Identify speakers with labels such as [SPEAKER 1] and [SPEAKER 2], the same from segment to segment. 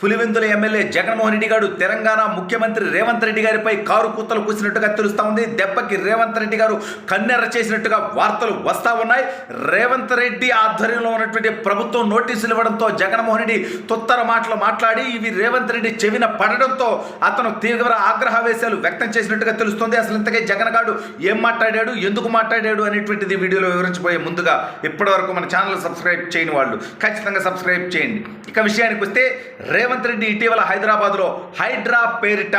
[SPEAKER 1] Pulivendula MLA Jaganmohan Reddy గారు తెలంగాణ ముఖ్యమంత్రి రేవంత్ రెడ్డి గారిపై కారు కూతలు కూసినట్టుగా తెలుస్తా ఉంది. దెబ్బకి రేవంత్ రెడ్డి గారు కన్నెర్ర చేసినట్టుగా వార్తలు వస్తా ఉన్నాయి. రేవంత్ రెడ్డి ఆధ్వర్యంలో ఉన్నటువంటి ప్రభుత్వం నోటీసులు ఇవ్వడంతో జగన్మోహన్ రెడ్డి తొత్తర మాటలు మాట్లాడి ఇవి రేవంత్ రెడ్డి చెవిన పడడంతో అతను తీవ్ర ఆగ్రహావేశాలు వ్యక్తం చేసినట్టుగా తెలుస్తుంది. అసలు ఇంతకీ జగన్ గారు ఏం మాట్లాడాడు, ఎందుకు మాట్లాడాడు అనేటువంటిది వీడియోలో వివరించబోయే ముందుగా ఇప్పటివరకు మన ఛానల్ సబ్స్క్రైబ్ చేయని వాళ్ళు ఖచ్చితంగా సబ్స్క్రైబ్ చేయండి. ఇక విషయానికి వస్తే రేవంత్ రెడ్డి ఇటీవల హైదరాబాద్లో హైడ్రా పేరిట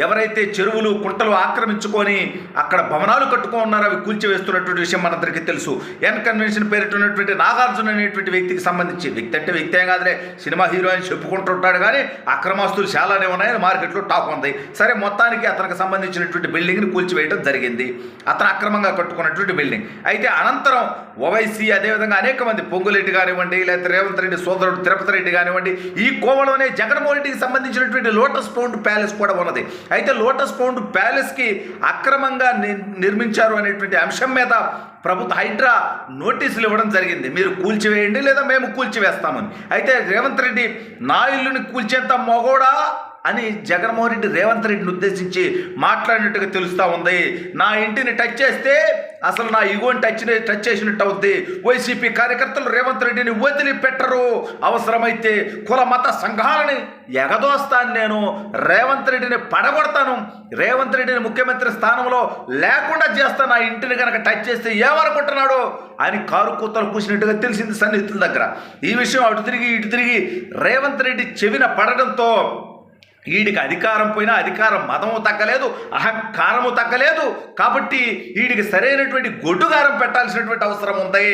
[SPEAKER 1] ఎవరైతే చెరువులు కుంటలు ఆక్రమించుకొని అక్కడ భవనాలు కట్టుకున్నారో అవి కూల్చివేస్తున్నటువంటి విషయం మనందరికీ తెలుసు. ఎన్ కన్వెన్షన్ పేరిట ఉన్నటువంటి నాగార్జున అనేటువంటి వ్యక్తికి సంబంధించి వ్యక్తి అంటే వ్యక్తే కాదులే, సినిమా హీరో అని చెప్పుకుంటుంటాడు కానీ అక్రమాస్తులు చాలానే ఉన్నాయని మార్కెట్లో టాక్ ఉంది. సరే, మొత్తానికి అతనికి సంబంధించినటువంటి బిల్డింగ్ని కూల్చివేయడం జరిగింది. అతను అక్రమంగా కట్టుకున్నటువంటి బిల్డింగ్. అయితే అనంతరం ఓవైసీ అదేవిధంగా అనేక మంది పొంగులేటి కానివ్వండి, లేకపోతే రేవంత్ రెడ్డి సోదరుడు తిరుపతి రెడ్డి కానివ్వండి, ఈ కోవలోనే జగన్మోహన్ రెడ్డికి సంబంధించినటువంటి లోటస్ పౌండ్ ప్యాలెస్ కూడా ఉన్నది. అయితే లోటస్ పౌండ్ ప్యాలెస్కి అక్రమంగా నిర్మించారు అనేటువంటి అంశం మీద ప్రభుత్వ హైడ్రా నోటీసులు ఇవ్వడం జరిగింది. మీరు కూల్చివేయండి లేదా మేము కూల్చివేస్తామని. అయితే రేవంత్ రెడ్డి నా ఇల్లుని కూల్చేంత మొగోడా అని జగన్మోహన్ రెడ్డి రేవంత్ రెడ్డిని ఉద్దేశించి మాట్లాడినట్టుగా తెలుస్తూ ఉంది. నా ఇంటిని టచ్ చేస్తే అసలు నా ఇగోని టచ్ చేసినట్టు అవుద్ది. వైసీపీ కార్యకర్తలు రేవంత్ రెడ్డిని వదిలిపెట్టరు, అవసరమైతే కుల మత సంఘాలని ఎగదోస్తాను, నేను రేవంత్ రెడ్డిని పడగొడతాను, రేవంత్ రెడ్డిని ముఖ్యమంత్రి స్థానంలో లేకుండా చేస్తాను, నా ఇంటిని కనుక టచ్ చేస్తే ఏమనుకుంటున్నాడు అని కారు కూతలు కూసినట్టుగా తెలిసింది సన్నిహితుల దగ్గర. ఈ విషయం అటు తిరిగి ఇటు తిరిగి రేవంత్ రెడ్డి చెవిన పడడంతో వీడికి అధికారం పోయినా అధికారం మదము తగ్గలేదు, అహంకారము తగ్గలేదు. కాబట్టి వీడికి సరైనటువంటి గొడ్డుగారం పెట్టాల్సినటువంటి అవసరం ఉంది.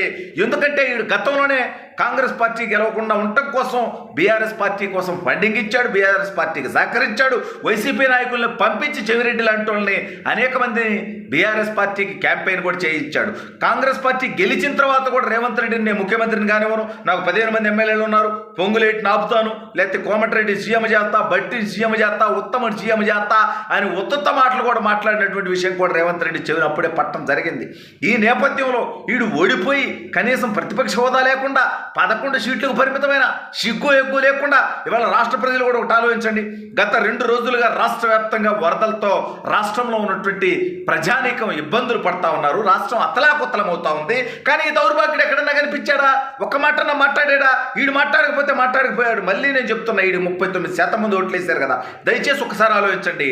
[SPEAKER 1] ఎందుకంటే వీడు గతంలోనే కాంగ్రెస్ పార్టీ గెలవకుండా ఉండటం కోసం బీఆర్ఎస్ పార్టీ కోసం ఫండింగ్ ఇచ్చాడు, బీఆర్ఎస్ పార్టీకి సహకరించాడు, వైసీపీ నాయకుల్ని పంపించి చెవిరెడ్డి లాంటి వాళ్ళని అనేక మందిని బీఆర్ఎస్ పార్టీకి క్యాంపెయిన్ కూడా చేయించాడు. కాంగ్రెస్ పార్టీ గెలిచిన తర్వాత కూడా రేవంత్ రెడ్డిని నేను ముఖ్యమంత్రిని కానివ్వను, నాకు 15 మంది ఎమ్మెల్యేలు ఉన్నారు, పొంగులేటిని ఆపుతాను, లేకపోతే కోమటిరెడ్డి సీఎం చేస్తా, బట్టి సీఎం చేస్తా, ఉత్తముడు సీఎం చేస్తా అని ఉత్తమ మాటలు కూడా మాట్లాడినటువంటి విషయం కూడా రేవంత్ రెడ్డి చెవిని అప్పుడే పట్టడం జరిగింది. ఈ నేపథ్యంలో వీడు ఓడిపోయి కనీసం ప్రతిపక్ష హోదా లేకుండా 11 సీట్లకు పరిమితమైన సిగ్గు ఎగ్గు లేకుండా ఇవాళ రాష్ట్ర ప్రజలు కూడా ఒకటి ఆలోచించండి. గత 2 రోజులుగా రాష్ట్ర వ్యాప్తంగా వరదలతో రాష్ట్రంలో ఉన్నటువంటి ప్రజానీకం ఇబ్బందులు పడతా ఉన్నారు. రాష్ట్రం అతలాకుతలం అవుతా ఉంది. కానీ ఈ దౌర్భాగ్యుడు ఎక్కడన్నా కనిపించాడా? ఒక్క మాటన్నా మాట్లాడాడా? వీడు మాట్లాడకపోతే మాట్లాడకపోయాడు. మళ్ళీ నేను చెప్తున్నా, వీడు 39% మంది ఓట్లు వేశారు కదా, దయచేసి ఒకసారి ఆలోచించండి.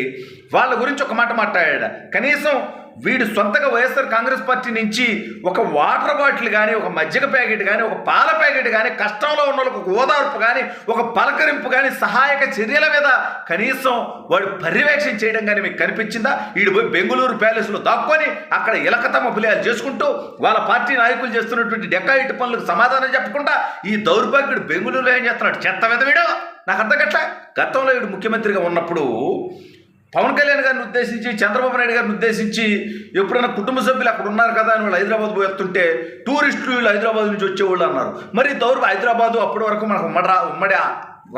[SPEAKER 1] వాళ్ళ గురించి ఒక మాట మాట్లాడా? కనీసం వీడు సొంతగా వైఎస్ఆర్ కాంగ్రెస్ పార్టీ నుంచి ఒక వాటర్ బాటిల్ కానీ, ఒక మజ్జిగ ప్యాకెట్ కానీ, ఒక పాల ప్యాకెట్ కానీ, కష్టంలో ఉన్న వాళ్ళకి ఒక ఓదార్పు కానీ, ఒక పలకరింపు కానీ, సహాయక చర్యల మీద కనీసం వాడు పర్యవేక్షణ చేయడం కానీ మీకు కనిపించిందా? వీడు పోయి బెంగళూరు ప్యాలెస్లో దాక్కొని అక్కడ ఇలకతమ్మ పులియాలు చేసుకుంటూ వాళ్ళ పార్టీ నాయకులు చేస్తున్నటువంటి డెక్కాయిట్ పనులకు సమాధానం చెప్పకుండా ఈ దౌర్భాగ్యుడు బెంగళూరులో ఏం చేస్తున్నాడు? చెత్త విధవిడు. నాకు అర్థం కట్లా. గతంలో వీడు ముఖ్యమంత్రిగా ఉన్నప్పుడు పవన్ కళ్యాణ్ గారిని ఉద్దేశించి, చంద్రబాబు నాయుడు గారిని ఉద్దేశించి ఎప్పుడైనా కుటుంబ సభ్యులు అక్కడ ఉన్నారు కదా అని వాళ్ళు హైదరాబాద్ పోతుంటే టూరిస్టులు వీళ్ళు హైదరాబాద్ నుంచి వచ్చేవాళ్ళు అన్నారు. మరి హైదరాబాదు అప్పటి వరకు మనకు ఉమ్మడి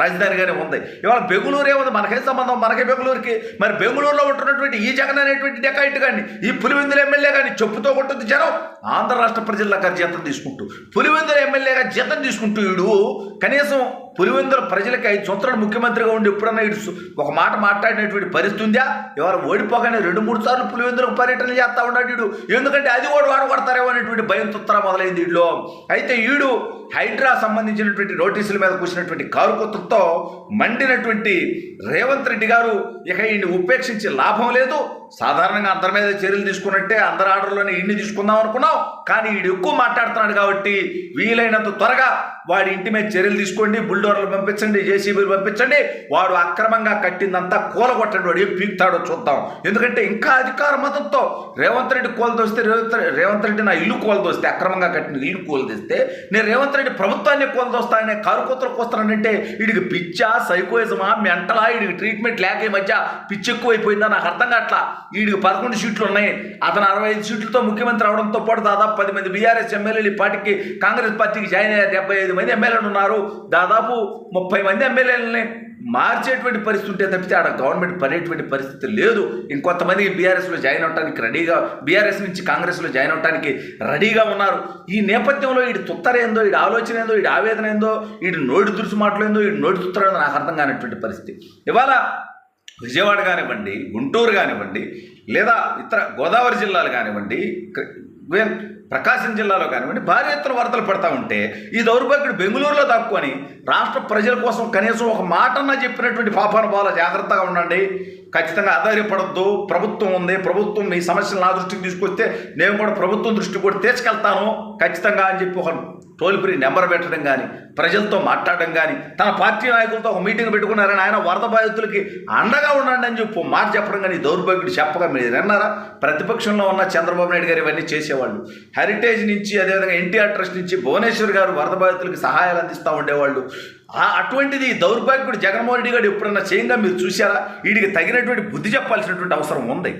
[SPEAKER 1] రాజధానిగానే ఉంది. ఇవాళ బెంగళూరు ఏముంది? మనకే సంబంధం, మనకే బెంగళూరుకి. మరి బెంగళూరులో ఉంటున్నటువంటి ఈ జగన్ అనేటువంటి డెకాయిట్ కానీ, ఈ పులివెందుల ఎమ్మెల్యే కానీ చెప్పుతో కొట్టుద్ది జనం. ఆంధ్ర రాష్ట్ర ప్రజల దగ్గర జీతం తీసుకుంటూ, పులివెందుల ఎమ్మెల్యేగా జీతం తీసుకుంటూ వీడు కనీసం పులివెందుల ప్రజలకి 5 సంవత్సరాలు ముఖ్యమంత్రిగా ఉండి ఎప్పుడన్నా వీడు ఒక మాట మాట్లాడినటువంటి పరిస్థితి ఉందా? ఎవరు ఓడిపోగానే 2-3 సార్లు పులివెందులకు పర్యటన చేస్తూ ఉన్నాడు వీడు. ఎందుకంటే అది కూడా వాడగొడతారేమో అనేటువంటి భయం తుత్తరా మొదలైంది వీడిలో. అయితే వీడు హైడ్రా సంబంధించినటువంటి నోటీసుల మీద కూర్చున్నటువంటి కారుకొత్తులతో మండినటువంటి రేవంత్ రెడ్డి గారు ఇక ఈయన్ని ఉపేక్షించే లాభం లేదు. సాధారణంగా అందరి మీద చర్యలు తీసుకున్నట్టే అందరి ఆర్డర్లోనే ఇన్ని తీసుకుందాం అనుకున్నాం. కానీ వీడు ఎక్కువ మాట్లాడుతున్నాడు కాబట్టి వీలైనంత త్వరగా వాడి ఇంటి మీద చర్యలు తీసుకోండి, బుల్డోర్లు పంపించండి, జేసీబీలు పంపించండి, వాడు అక్రమంగా కట్టిందంతా కూలగొట్టండి, వాడు ఏం పీకుతాడో చూద్దాం. ఎందుకంటే ఇంకా అధికార మతంతో రేవంత్ రెడ్డి కూలదోస్తే, రేవంత్ రెడ్డి నా ఇల్లు కూలదోస్తే, అక్రమంగా కట్టిన ఇల్లు కూలదోస్తే నేను రేవంత్ రెడ్డి ప్రభుత్వాన్ని కూలదోస్తాననే కారుకోతలకు వస్తానంటే వీడికి పిచ్చా, సైకోయిజమా, మెంటలా, వీడికి ట్రీట్మెంట్ లేక ఈ మధ్య పిచ్చి ఎక్కువైపోయిందా నాకు అర్థం కావట్లా. వీడికి 11 సీట్లు ఉన్నాయి. అతను 65 సీట్లతో ముఖ్యమంత్రి అవడంతో పాటు దాదాపు 10 మంది బీఆర్ఎస్ ఎమ్మెల్యేలు ఈ పార్టీకి కాంగ్రెస్ పార్టీకి జాయిన్ అయ్యారు. 75 మంది ఎమ్మెల్యేలు ఉన్నారు. దాదాపు 30 మంది ఎమ్మెల్యేలని మార్చేటువంటి పరిస్థితి ఉంటే తప్పితే ఆడ గవర్నమెంట్ పడేటువంటి పరిస్థితి లేదు. ఇంకొంతమంది బీఆర్ఎస్లో జాయిన్ అవడానికి రెడీగా, బీఆర్ఎస్ నుంచి కాంగ్రెస్లో జాయిన్ అవడానికి రెడీగా ఉన్నారు. ఈ నేపథ్యంలో వీడి తుత్తరేందో, వీడి ఆలోచన ఏందో, వీడి ఆవేదన ఏందో, వీడి నోటి దురుసు మాటలేందో, వీడి నోటి తుత్తరేందో నాకు అర్థం కానటువంటి పరిస్థితి. ఇవాళ విజయవాడ కానివ్వండి, గుంటూరు కానివ్వండి, లేదా ఇతర గోదావరి జిల్లాలు కానివ్వండి, ప్రకాశం జిల్లాలో కానివ్వండి భారీ ఎత్తున వరదలు పడతా ఉంటే ఈ దౌర్భాగ్యుడు బెంగళూరులో దాక్కుని రాష్ట్ర ప్రజల కోసం కనీసం ఒక మాటన్నా చెప్పినటువంటి పాపాను బాగా జాగ్రత్తగా ఉండండి, ఖచ్చితంగా ఆధారపడద్దు, ప్రభుత్వం ఉంది, ప్రభుత్వం మీ సమస్యలు నా దృష్టికి తీసుకొస్తే నేను కూడా ప్రభుత్వం దృష్టికి కూడా తీసుకెళ్తాను ఖచ్చితంగా అని చెప్పి ఒక టోల్ ఫ్రీ నెంబర్ పెట్టడం కానీ, ప్రజలతో మాట్లాడడం కానీ, తన పార్టీ నాయకులతో ఒక మీటింగ్ పెట్టుకున్నారని ఆయన వరద బాధితులకి అండగా ఉండండి అని చెప్పి మాట చెప్పడం కానీ దౌర్భాగ్యుడు చెప్పగా మీరు విన్నారా? ప్రతిపక్షంలో ఉన్న చంద్రబాబు నాయుడు గారు ఇవన్నీ చేసేవాళ్ళు. హెరిటేజ్ నుంచి, అదేవిధంగా ఎన్టీఆర్ ట్రస్ట్ నుంచి భువనేశ్వర్ గారు వరద బాధితులకి సహాయాలు అందిస్తూ ఉండేవాళ్ళు. అటువంటిది దౌర్భాగ్యుడు జగన్మోహన్ రెడ్డి గారు ఎప్పుడన్నా చేయంగా మీరు చూసారా? వీడికి తగినటువంటి బుద్ధి చెప్పాల్సినటువంటి అవసరం ఉంది.